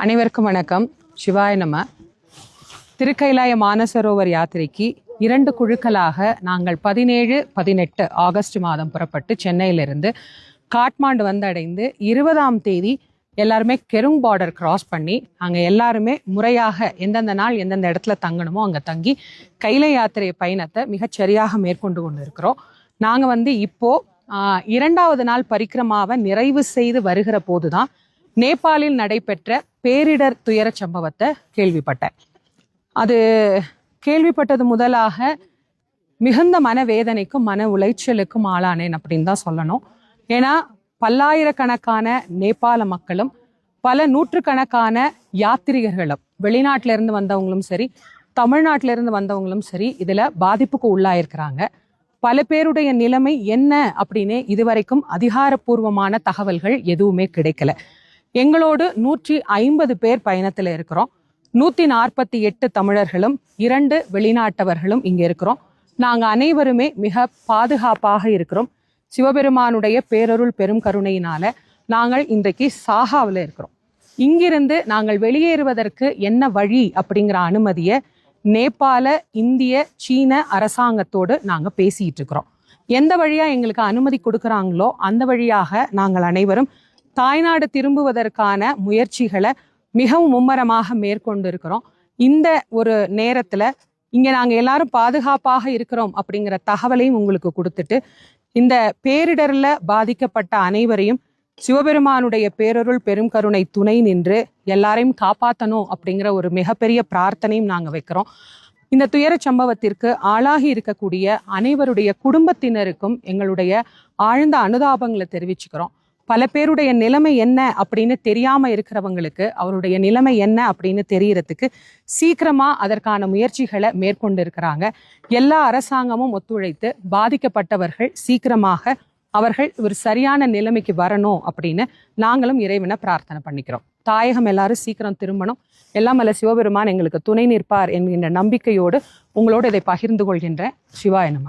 அனைவருக்கும் வணக்கம். சிவாய நம. திருக்கைலாய மானசரோவர் யாத்திரைக்கு 2 குழுக்களாக நாங்கள் 17, 18 ஆகஸ்ட் மாதம் புறப்பட்டு சென்னையிலிருந்து காட்மாண்டு வந்தடைந்து 20ஆம் தேதி எல்லாருமே கெருங் பார்டர் கிராஸ் பண்ணி அங்கே எல்லாருமே முறையாக எந்தெந்த நாள் எந்தெந்த இடத்துல தங்கணுமோ அங்கே தங்கி கைலை யாத்திரை பயணத்தை மிகச்சரியாக மேற்கொண்டு கொண்டு இருக்கிறோம். நாங்கள் இப்போ 2வது நாள் பரிக்கிரமாவை நிறைவு செய்து வருகிற போதுதான் நேபாளில் நடைபெற்ற பேரிடர் துயர சம்பவத்தை கேள்விப்பட்டேன். அது கேள்விப்பட்டது முதலாக மிகுந்த மனவேதனைக்கும் மன உளைச்சலுக்கும் ஆளானேன் அப்படின்னு தான் சொல்லணும். ஏன்னா பல்லாயிரக்கணக்கான நேபாள மக்களும் பல நூற்றுக்கணக்கான யாத்திரிகர்களும் வெளிநாட்டிலிருந்து வந்தவங்களும் சரி தமிழ்நாட்டிலிருந்து வந்தவங்களும் சரி இதில் பாதிப்புக்கு உள்ளாயிருக்கிறாங்க. பல பேருடைய நிலைமை என்ன அப்படின்னு இதுவரைக்கும் அதிகாரப்பூர்வமான தகவல்கள் எதுவுமே கிடைக்கல. எங்களோடு 150 பேர் பயணத்தில் இருக்கிறோம். 148 தமிழர்களும் 2 வெளிநாட்டவர்களும் இங்கே இருக்கிறோம். நாங்கள் அனைவருமே மிக பாதுகாப்பாக இருக்கிறோம். சிவபெருமானுடைய பேரருள் பெரும் கருணையினால நாங்கள் இன்றைக்கு சாகாவில் இருக்கிறோம். இங்கிருந்து நாங்கள் வெளியேறுவதற்கு என்ன வழி அப்படிங்கிற அனுமதியை நேபாள, இந்திய, சீன அரசாங்கத்தோடு நாங்கள் பேசிட்டு இருக்கிறோம். எந்த வழியா எங்களுக்கு அனுமதி கொடுக்குறாங்களோ அந்த வழியாக நாங்கள் அனைவரும் தாய்நாடு திரும்புவதற்கான முயற்சிகளை மிகவும் மும்மரமாக மேற்கொண்டு இருக்கிறோம். இந்த ஒரு நேரத்துல இங்க நாங்க எல்லாரும் பாதுகாப்பாக இருக்கிறோம் அப்படிங்கிற தகவலையும் உங்களுக்கு கொடுத்துட்டு இந்த பேரிடர்ல பாதிக்கப்பட்ட அனைவரையும் சிவபெருமானுடைய பேரருள் பெரும் கருணை துணை நின்று எல்லாரையும் காப்பாற்றணும் அப்படிங்கிற ஒரு மிகப்பெரிய பிரார்த்தனையும் நாங்க வைக்கிறோம். இந்த துயர சம்பவத்திற்கு ஆளாகி இருக்கக்கூடிய அனைவருடைய குடும்பத்தினருக்கும் எங்களுடைய ஆழ்ந்த அனுதாபங்களை தெரிவிச்சுக்கிறோம். பல பேருடைய நிலைமை என்ன அப்படின்னு தெரியாம இருக்கிறவங்களுக்கு அவருடைய நிலைமை என்ன அப்படின்னு தெரியறதுக்கு சீக்கிரமா அதற்கான முயற்சிகளை மேற்கொண்டு இருக்கிறாங்க. எல்லா அரசாங்கமும் ஒத்துழைத்து பாதிக்கப்பட்டவர்கள் சீக்கிரமாக அவர்கள் ஒரு சரியான நிலைமைக்கு வரணும் அப்படின்னு நாங்களும் இறைவனை பிரார்த்தனை பண்ணிக்கிறோம். தாயகம் எல்லாரும் சீக்கிரம் திரும்பணும். எல்லாம் அல்ல சிவபெருமான் எங்களுக்கு துணை நிற்பார் என்கின்ற நம்பிக்கையோடு உங்களோடு இதை பகிர்ந்து கொள்கின்ற சிவாய நம.